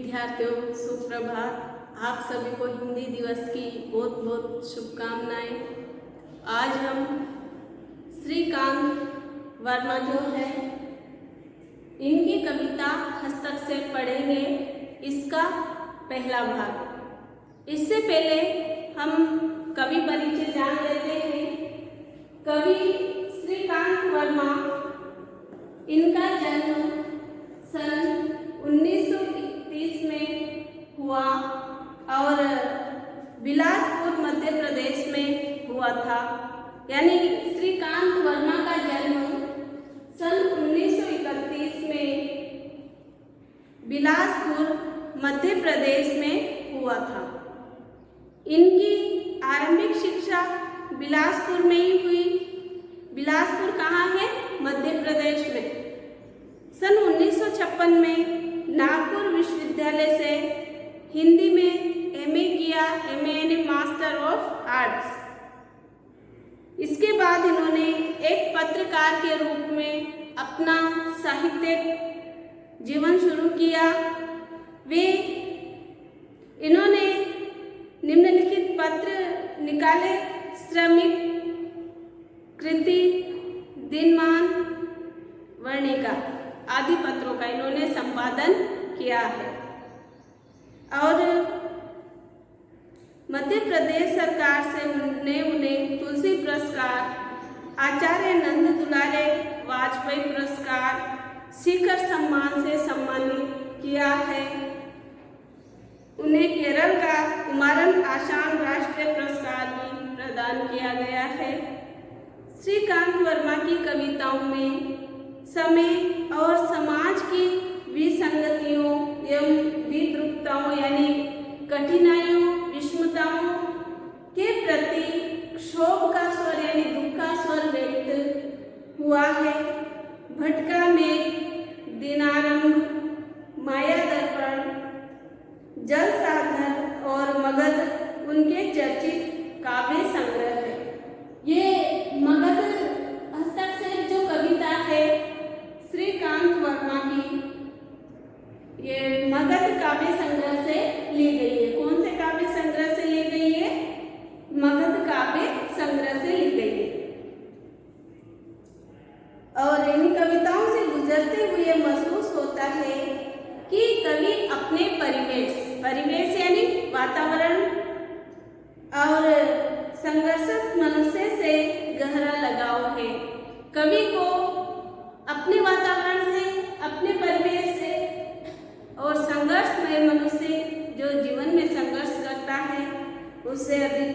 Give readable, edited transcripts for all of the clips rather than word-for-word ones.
विद्यार्थियों, सुप्रभात। आप सभी को हिंदी दिवस की बहुत बहुत शुभकामनाएं। आज हम श्रीकांत वर्मा जो है इनकी कविता हस्तक से पढ़ेंगे, इसका पहला भाग। इससे पहले हम कवि परिचय जान लेते हैं। कवि श्रीकांत वर्मा, इनका जन्म सन 1931 में हुआ और बिलासपुर मध्य प्रदेश में हुआ था। यानी श्रीकांत वर्मा का जन्म सन 1931 में बिलासपुर मध्य प्रदेश में हुआ था। इनकी आरंभिक शिक्षा बिलासपुर में ही हुई। बिलासपुर कहाँ है? मध्य प्रदेश में। सन 1956 में नागपुर विश्वविद्यालय से हिंदी में एमए किया, एमए यानी मास्टर ऑफ आर्ट्स। इसके बाद इन्होंने एक पत्रकार के रूप में अपना साहित्यिक जीवन शुरू किया। इन्होंने निम्नलिखित पत्र निकाले: श्रमिक, कृति, दिनमान, वर्णिका आदि पत्रों का इन्होंने संपादन किया है। और मध्य प्रदेश सरकार से उन्हें तुलसी पुरस्कार, आचार्य नंद दुलारे वाजपेयी पुरस्कार, शिखर सम्मान से सम्मानित किया है। उन्हें केरल का कुमारन आशान राष्ट्रीय पुरस्कार भी प्रदान किया गया है। श्रीकांत वर्मा की कविताओं में समय और समाज की विसंगतियों एवं विद्रुपताओं यानी कठिनाइयों, विषमताओं के प्रति क्षोभ का स्वर यानी दुख का स्वर व्यक्त हुआ है। भटका में दिनारंभ, माया दर्पण, जल सागर और मगध उनके चर्चित काव्य संग्रह है। ये मगध हस्ताक्षर जो कविता है श्रीकांत वर्मा की, ये मगध काव्य संग्रह से ली गई है। कौन से काव्य संग्रह से ली गई है? मगध काव्य संग्रह से ली गई है। और इन कविताओं से गुजरते हुए महसूस होता है कि कवि अपने परिवेश यानी वातावरण और संघर्षित मनुष्य से गहरा लगाव है। कवि को अपने वातावरण से, अपने परिवेश से और संघर्षमय मनुष्य जो जीवन में संघर्ष करता है उससे अधिक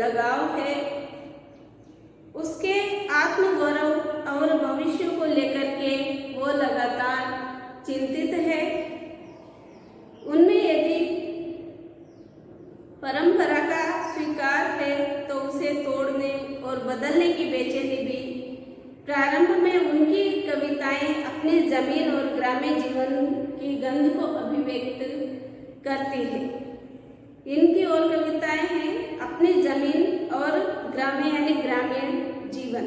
लगाव है। उसके आत्मगौरव और भविष्य को लेकर के वो लगातार चिंतित है। उनमें यदि परंपरा का स्वीकार है तो उसे तोड़ने और बदलने की बेचैनी भी। प्रारंभ में उनकी कविताएं अपने जमीन और ग्रामीण जीवन की गंध को अभिव्यक्त करती हैं। इनकी और कविताएं हैं अपनी जमीन और ग्रामीण यानी ग्रामीण जीवन।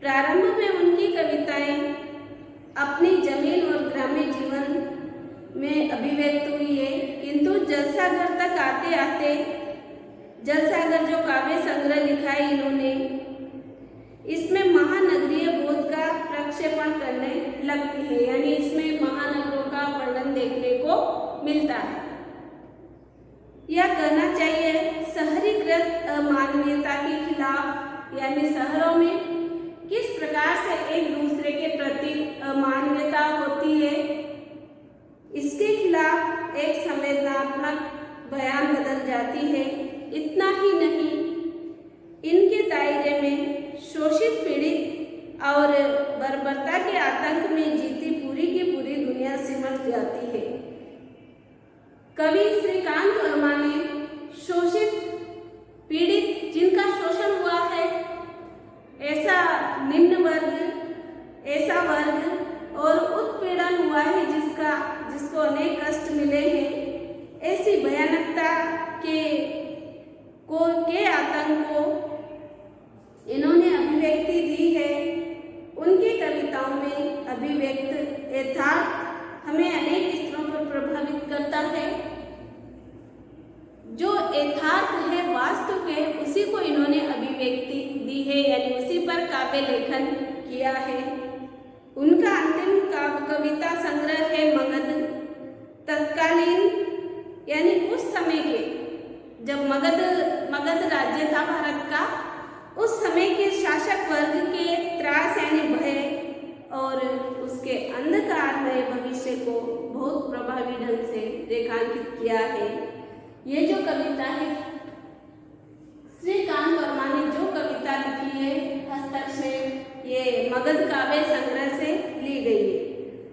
प्रारंभ में उनकी कविताएं अपनी जमीन और ग्रामीण जीवन में अभिव्यक्त हुई है, किंतु जलसागर तक आते आते जलसागर जो काव्य संग्रह लिखा है इन्होंने, इसमें महानगरीय बोध का प्रक्षेपण करने लगती है। यानी इसमें महानगरों का वर्णन देखने को मिलता है। यह कहना चाहिए शहरीकृत अमानवीयता के खिलाफ, यानी शहरों में किस प्रकार से एक दूसरे के प्रति अमानवीयता होती है, इसके खिलाफ एक संवेदनात्मक बयान बदल जाती है। इतना ही नहीं, इनके दायरे में शोषित, पीड़ित और बर्बरता के आतंक में जीती पूरी की पूरी दुनिया सिमट जाती है। कवि श्रीकांत वर्मा ने शोषित, पीड़ित, जिनका शोषण हुआ है, ऐसा निम्न वर्ग, ऐसा वर्ग और उत्पीड़न हुआ है जिसको अनेक कष्ट मिले हैं, ऐसी भयानकता के आतंक को इन्होंने अभिव्यक्ति दी है। उनकी कविताओं में अभिव्यक्त यथार्थ हमें अनेक स्तरों पर प्रभावित करता है। जो यथार्थ है, वास्तविक है, उसी को इन्होंने अभिव्यक्ति दी है, यानी उसी पर काव्य लेखन किया है। उनका अंतिम कविता संग्रह है मगध। तत्कालीन यानी उस समय के, जब मगध राज्य था भारत का, उस समय के शासक वर्ग के त्रास यानी भय और उसके अंधकारमय भविष्य को बहुत प्रभावी ढंग से रेखांकित किया है। ये जो कविता है, श्रीकांत वर्मा ने जो कविता लिखी है हस्तक्षेप, ये मगध काव्य संग्रह से ली गई है।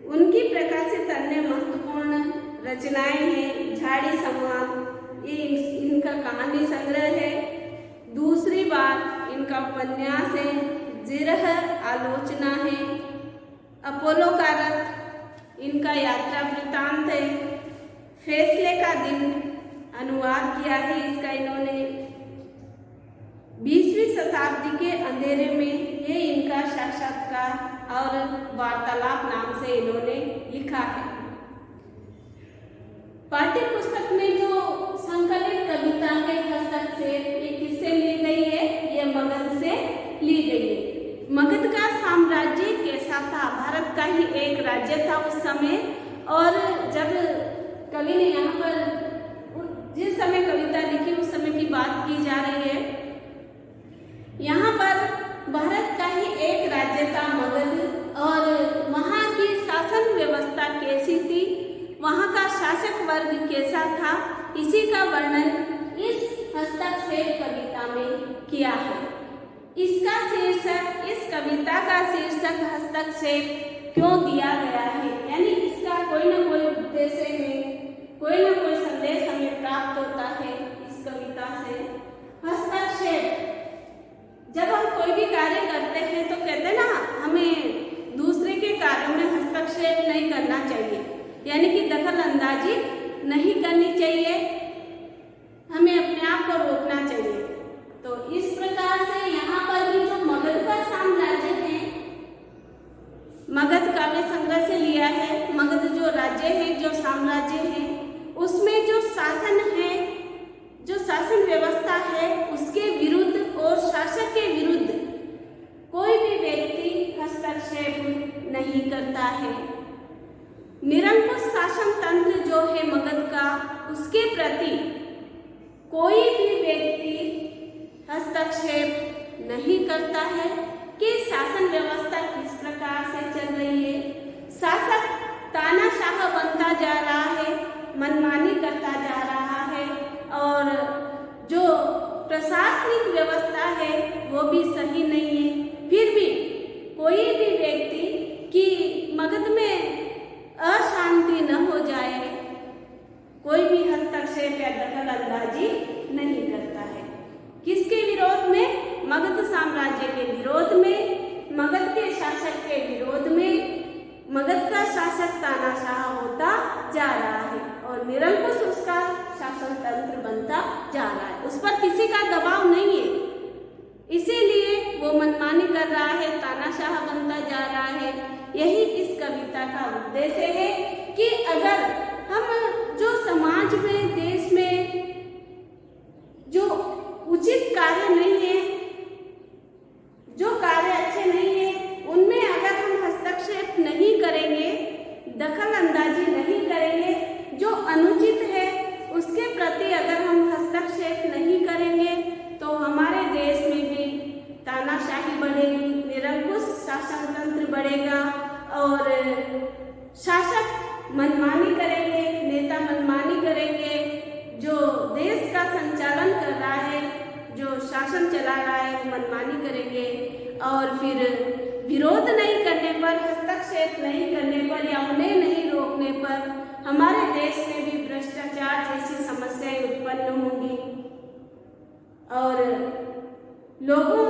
उनकी प्रकाशित अन्य महत्वपूर्ण रचनाएं हैं झाड़ी संवाद, ये इनका कहानी संग्रह है। दूसरी बार इनका उपन्यास है जिरह आलोचना है। अपोलो का रथ इनका यात्रा वृत्तांत है। फैसले का दिन अनुवाद किया है इसका इन्होंने। 20वीं शताब्दी के अंधेरे में ये इनका साक्षात्कार और वार्तालाप नाम से इन्होंने लिखा है। पाठ्य पुस्तक में जो संकलित कविता है हस्तक्षेप, ये किससे ली गई है? ये मगध से ली गई है। मगध का साम्राज्य कैसा था? भारत का ही एक राज्य था उस समय। और जब कवि ने यहाँ पर जिस समय कविता लिखी उस समय की बात की जा रही है। यहाँ पर भारत का ही एक राज्य था मगध, और वहाँ की शासन व्यवस्था कैसी थी, वहाँ का शासक वर्ग कैसा था, इसी का वर्णन इस हस्तक्षेप कविता में किया है। इसका शीर्षक, इस कविता का शीर्षक हस्तक्षेप क्यों दिया गया है, यानी इसका कोई न कोई उद्देश्य है, कोई न कोई संदेश हमें प्राप्त होता है इस कविता से। हस्तक्षेप, जब हम कोई भी कार्य करते हैं तो कहते हैं ना, हमें दूसरे के कार्यों में हस्तक्षेप नहीं करना चाहिए, यानी कि दखल अंदाजी नहीं करनी चाहिए, हमें अपने आप को रोकना चाहिए। तो इस प्रकार से यहाँ पर भी जो मगध का साम्राज्य है, मगध काव्य संग्रह से लिया है। मगध जो राज्य है, जो साम्राज्य है, उसमें जो शासन है, जो शासन व्यवस्था है, उसके विरुद्ध और शासक के विरुद्ध कोई भी व्यक्ति हस्तक्षेप नहीं करता है। निरंकुश शासन तंत्र जो है मगध का, उसके प्रति कोई भी व्यक्ति हस्तक्षेप नहीं करता है कि शासन व्यवस्था किस प्रकार से चल रही है। शासक तानाशाह बनता जा रहा है, मनमानी करता जा रहा है, और जो प्रशासनिक व्यवस्था है वो भी सही नहीं है। फिर भी कोई भी व्यक्ति की मगध में अशांति न हो जाए, कोई भी हस्तक्षेप या दखल अंदाजी नहीं करता है। किसके विरोध में? मगध साम्राज्य के विरोध में, मगध के शासक के विरोध में। मगध का शासक तानाशाह होता जा रहा है और निरंकुश उसका शासन तंत्र बनता जा रहा है, उस पर किसी का दबाव नहीं है, इसीलिए वो मनमानी कर रहा है, तानाशाह बनता जा रहा है। यही इस कविता का उद्देश्य है कि अगर हम जो समाज में, देश में जो उचित कार्य नहीं है, जो कार्य अच्छे नहीं है, उनमें अगर हम हस्तक्षेप नहीं करेंगे, दखल अंदाजी नहीं करेंगे, जो अनुचित है उसके प्रति अगर हम हस्तक्षेप नहीं करेंगे, तो हमारे देश में भी तानाशाही बढ़ेगी, निरंकुश शासन तंत्र बढ़ेगा और शासक मनमानी करेंगे, नेता मनमानी करेंगे, जो देश का संचालन कर रहा है, जो शासन चला रहा है, मनमानी करेंगे। और फिर विरोध नहीं करने पर, हस्तक्षेप नहीं करने पर या उन्हें नहीं रोकने पर हमारे देश में भी भ्रष्टाचार जैसी समस्याएं उत्पन्न होंगी और लोगों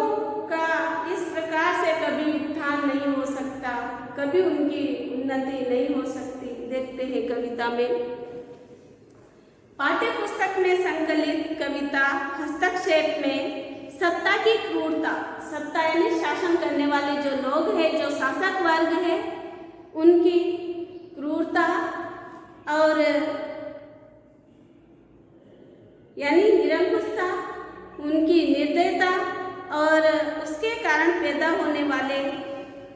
का इस प्रकार से कभी उत्थान नहीं हो सकता, कभी उनकी उन्नति नहीं हो सकती। देखते हैं कविता में। पाठ्य पुस्तक में संकलित कविता हस्तक्षेप में सत्ता की क्रूरता, सत्ता यानी शासन करने वाले जो लोग हैं, जो शासक वर्ग है, उनकी क्रूरता और यानी निरंकुशता, उनकी निर्दयता और उसके कारण पैदा होने वाले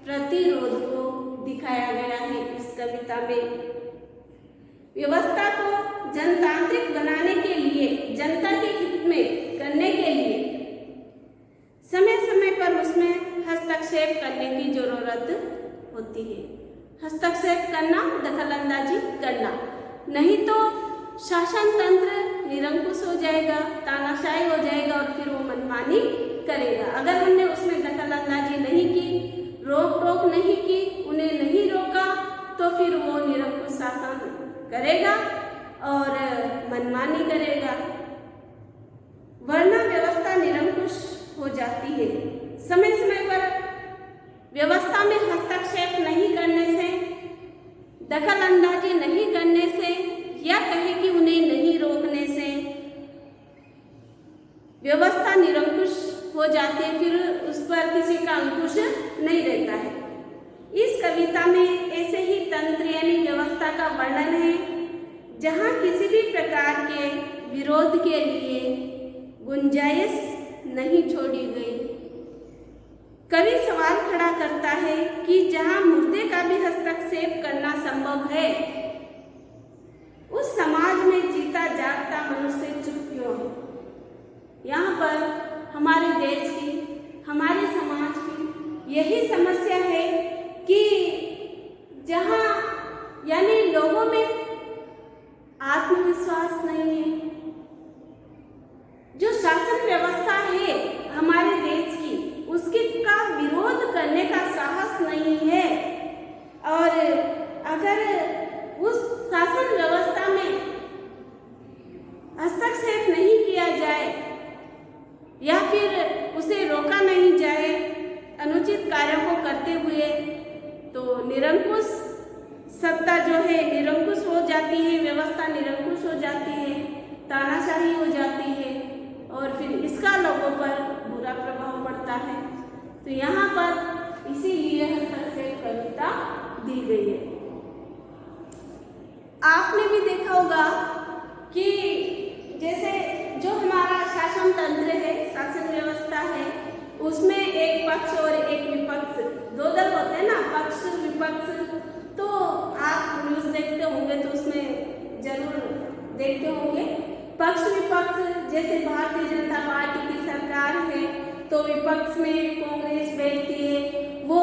प्रतिरोध को दिखाया गया है इस कविता में। व्यवस्था को जनतांत्रिक बनाने के लिए, जनता के हित में करने के लिए समय समय पर उसमें हस्तक्षेप करने की जरूरत होती है। हस्तक्षेप करना, दखलंदाजी करना, नहीं तो शासन तंत्र निरंकुश हो जाएगा, तानाशाही हो जाएगा और फिर वो मनमानी करेगा। अगर हमने उसमें दखलंदाजी नहीं की, रोक टोक नहीं की, उन्हें नहीं रोका, तो फिर वो निरंकुश शासन करेगा और मनमानी करेगा, वरना व्यवस्था निरंकुश हो जाती है। समय समय पर व्यवस्था में हस्तक्षेप नहीं करने से, दखलंदाजी नहीं करने से, या कहे कि उन्हें नहीं रोकने से व्यवस्था निरंकुश हो जाती है, फिर उस पर किसी का अंकुश नहीं रहता है। इस कविता में ऐसे ही तंत्र यानी व्यवस्था का वर्णन है, जहाँ किसी भी प्रकार के विरोध के लिए गुंजाइश नहीं छोड़ी गई। कवि सवाल खड़ा करता है कि जहाँ मुर्दे का भी हस्तक्षेप करना संभव है, उस समाज में जीता जागता मनुष्य चुप क्यों है? यहाँ पर हमारे देश की, हमारे समाज की यही समस्या है कि जहाँ यानी लोगों में आत्मविश्वास नहीं है, जो शासन व्यवस्था है हमारे देश की, उसके का विरोध करने का साहस नहीं है। और अगर उस शासन व्यवस्था में हस्तक्षेप नहीं किया जाए या फिर उसे रोका नहीं जाए अनुचित कार्यों को करते हुए, तो निरंकुश सत्ता जो है निरंकुश हो जाती है, व्यवस्था निरंकुश हो जाती है, तानाशाही हो जाती है और फिर इसका लोगों पर बुरा प्रभाव पड़ता है। तो यहाँ पर इसीलिए हस्तक्षेप कविता दी गई है। आपने भी देखा होगा कि जैसे जो हमारा शासन तंत्र है, शासन व्यवस्था है, उसमें एक पक्ष और एक विपक्ष, दो दल होते हैं ना, पक्ष विपक्ष। तो आप न्यूज़ देखते होंगे तो उसमें जरूर देखते होंगे पक्ष विपक्ष। जैसे भारतीय जनता पार्टी की सरकार है तो विपक्ष में कांग्रेस बैठती है, वो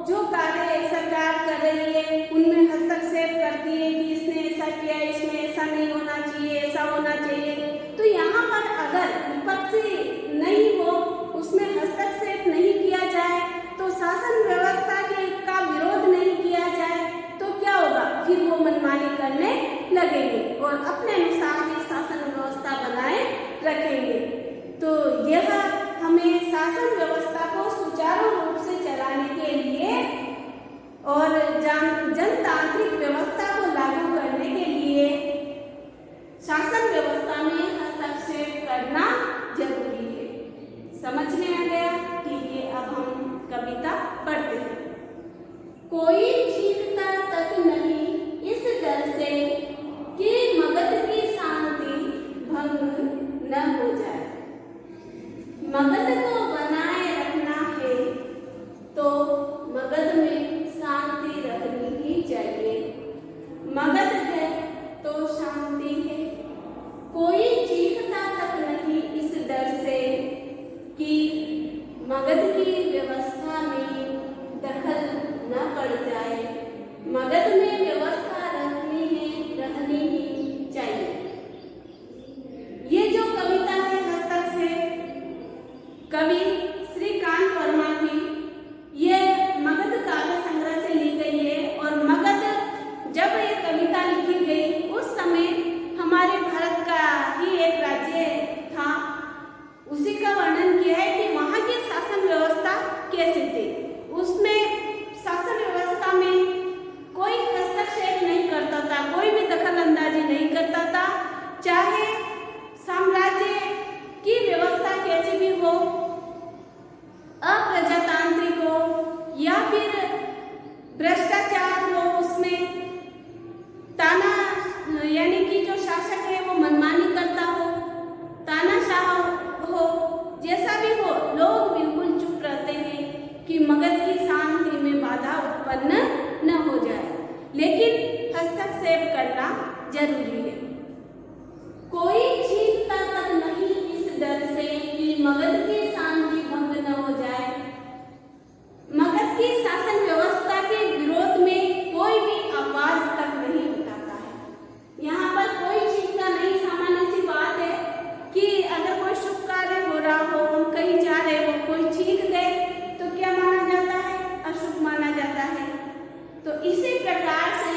जो कार्य सरकार कर रही है उनमें हस्तक्षेप करती है कि इसने ऐसा किया, इसमें ऐसा नहीं होना चाहिए, ऐसा होना चाहिए। तो यहाँ पर अगर विपक्षी नहीं हो, उसमें हस्तक्षेप नहीं किया जाए, तो शासन व्यवस्था का विरोध नहीं किया जाए, तो क्या होगा? फिर वो मनमानी करने लगेंगे और अपने अनुसार ही शासन व्यवस्था बनाए रखेंगे। तो यह हमें शासन व्यवस्था को सुचारू रूप से चलाने के लिए और जनतांत्रिक व्यवस्था को लागू करने के लिए शासन व्यवस्था में हस्तक्षेप करना जरूरी है। समझ में आ गया? ठीक है, अब हम कविता पढ़ते हैं। कोई चीखता तक नहीं इस डर से कि मगध की शांति भंग न हो जाए। मगध को बनाए रखना है तो मगध में शांति रहनी ही चाहिए। मगध है तो शांति है। कोई चीखता तक नहीं इस डर से कि मगध की व्यवस्था में दखल न पड़ जाए। मगध में व्यवस्था रहनी ही चाहिए। ये जो कविता है हस्तक्षेप कवि श्रीकांत वर्मा की, ये मगध काव्य संग्रह से ली गई है। और मगध जब ये कविता लिखी गई उस समय हमारे भारत का ही एक राज्य था, उसी का वर्णन किया है कि वहाँ की शासन व्यवस्था कैसे थी। उसमें शासन व्यवस्था में कोई हस्तक्षेप नहीं करता था, कोई भी दखल अंदाजी नहीं करता था, चाहे साम्राज्य की व्यवस्था कैसी भी हो, लेकिन हस्तक्षेप करना जरूरी है। कोई चीखता तक नहीं इस डर से कि मगध की शांति भंग न हो जाए। मगध की शासन व्यवस्था के विरोध में कोई भी आवाज तक नहीं उठाता है। यहाँ पर कोई चीखता नहीं, सामान्य सी बात है कि अगर कोई शुभ कार्य हो रहा हो, हम कहीं जा रहे हो, कोई चीख गए तो क्या माना जाता है? अशुभ माना जाता है। तो इसी प्रकार से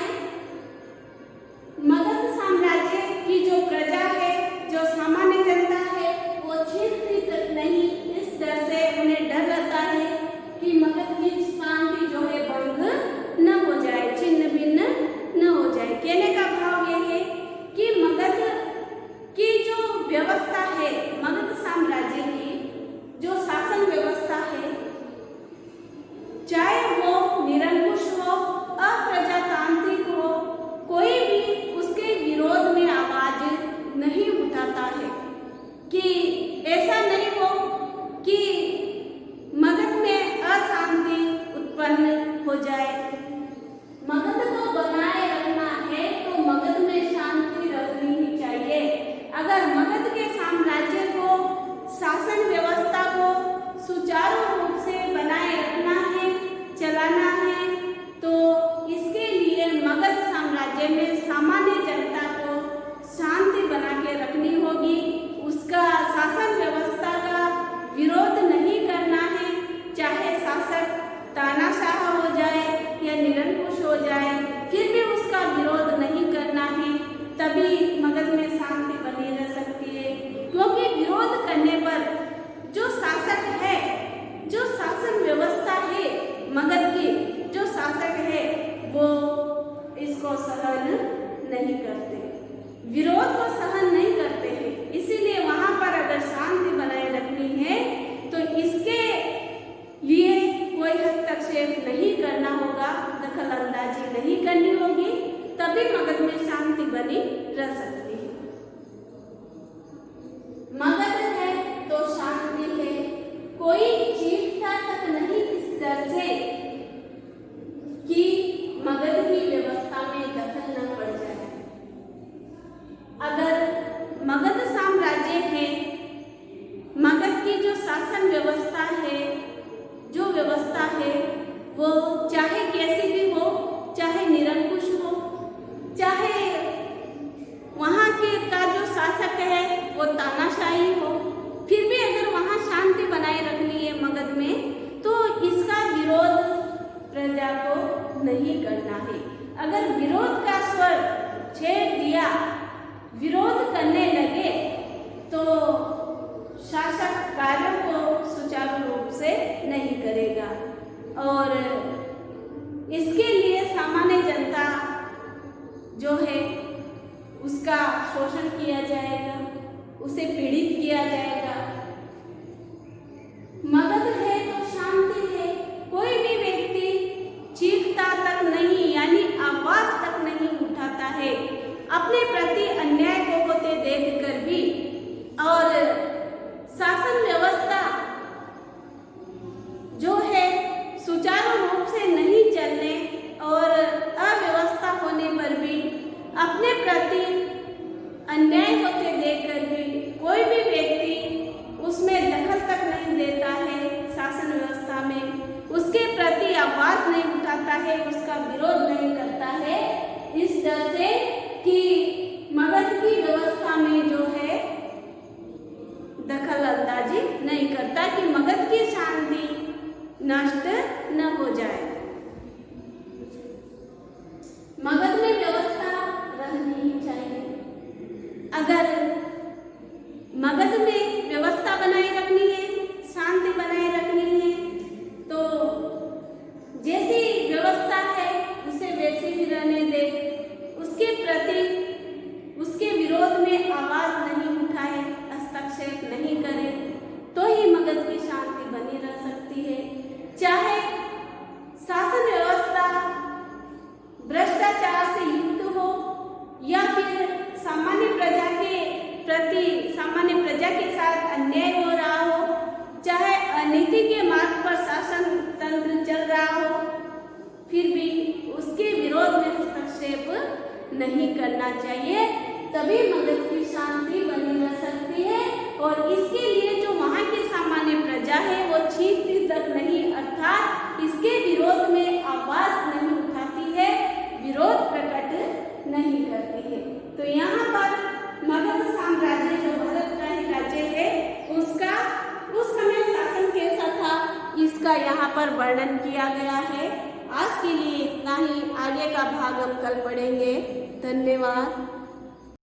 मगध साम्राज्य की जो प्रजा है, जो सामान्य जनता है, वो चीखती तक नहीं इस डर से, उन्हें डर रहता है कि मगध की शांति जो है भंग न हो जाए, छिन्न भिन्न न हो जाए। कहने का भाव यह है कि मगध की जो व्यवस्था है, मगध साम्राज्य की जो शासन व्यवस्था है, चाहे वो निरंकुश हो, अप्रजातांत्रिक हो, कोई भी उसके विरोध में आवाज नहीं उठाता है। कि ऐसा नहीं हो कि मगध में अशांति उत्पन्न हो जाए। मगध को बनाए रखना है तो मगध में शांति रखनी ही चाहिए। अगर मगध के साम्राज्य को, शासन व्यवस्था को सुचारू रूप से बनाए रखना है, चलाना है, तो इसके लिए मगध साम्राज्य में सामान्य जनता को शांति बना के रखनी होगी। उसका शासन व्यवस्था का विरोध नहीं करना है, चाहे शासक तानाशाह हो जाए या निरंकुश हो जाए, फिर भी उसका विरोध नहीं करना है। तभी मगध में शांति बनी रह सकती है। क्योंकि विरोध करने पर जो शासक है, जो शासन व्यवस्था है मगध की, जो शासक है, वो इसको सहन नहीं करते, विरोध को सहन नहीं करते हैं। इसीलिए वहां पर अगर शांति बनाए रखनी है तो इसके लिए कोई हस्तक्षेप नहीं करना होगा, दखल अंदाजी नहीं करनी होगी, तभी मगध में शांति बनी रह सकती है। मगध है तो शांति है। कोई चीखता तक नहीं इस डर से कि मगध की व्यवस्था में दखल न पड़ जाए। अगर मगध साम्राज्य है, मगध की जो शासन व्यवस्था है, जो व्यवस्था है, वो चाहे कैसी भी हो, चाहे निरंकुश हो, चाहे वहाँ के का जो शासक है वो तानाशाही हो, फिर भी अगर वहाँ शांति बनाए रखनी है मगध में, तो इसका विरोध प्रजा को नहीं करना है। अगर विरोध का स्वर छेड़ दिया, विरोध करने लगे, तो शासक कार्यों को सुचारू रूप से नहीं करेगा और इसके लिए सामान्य जनता जो है उसका शोषण किया जाएगा, उसे पीड़ित किया जाएगा। मगध है तो शांति है। कोई भी व्यक्ति चीखता तक नहीं, यानी आवाज तक नहीं उठाता है अपने प्रति अन्याय को होते देखकर भी, और शासन व्यवस्था जो है सुचारू रूप से नहीं चलने और अव्यवस्था होने पर भी अपने प्रति अन्याय होते देखकर भी कोई भी व्यक्ति उसमें दखल तक नहीं देता है, शासन व्यवस्था में उसके प्रति आवाज नहीं उठाता है, उसका विरोध नहीं करता है, इस डर से कि मगध की व्यवस्था में जो है दखल अंदाजी नहीं करता कि मगध की शांति नष्ट न हो जाए। मगध में व्यवस्था रहनी ही चाहिए। अगर मगध में व्यवस्था बनाए रखनी है, शांति बनाए रखनी है, तो जैसी व्यवस्था है उसे वैसे ही रहने दे, उसके प्रति उसके विरोध में आवाज नहीं उठाए, हस्तक्षेप नहीं करे, तो ही मगध की शांति बनी रह सकती है। चाहे शासन व्यवस्था भ्रष्टाचार से युक्त हो या फिर सामान्य प्रजा के प्रति, सामान्य प्रजा के साथ अन्याय हो रहा हो, चाहे अनीति के मार्ग पर शासन तंत्र चल रहा हो, फिर भी उसके विरोध में हस्तक्षेप नहीं करना चाहिए, तभी मगध की शांति बनी रह सकती है। और इसके लिए जो वहाँ की सामान्य प्रजा है वो चीख तक नहीं, अर्थात इसके विरोध में आवाज नहीं उठाती है, विरोध प्रकट नहीं करती है। तो यहाँ पर मगध साम्राज्य जो भारत का ही राज्य है उसका उस समय शासन कैसा था, इसका यहाँ पर वर्णन किया गया है। आज के लिए इतना ही, आगे का भाग हम कल पढ़ेंगे। धन्यवाद।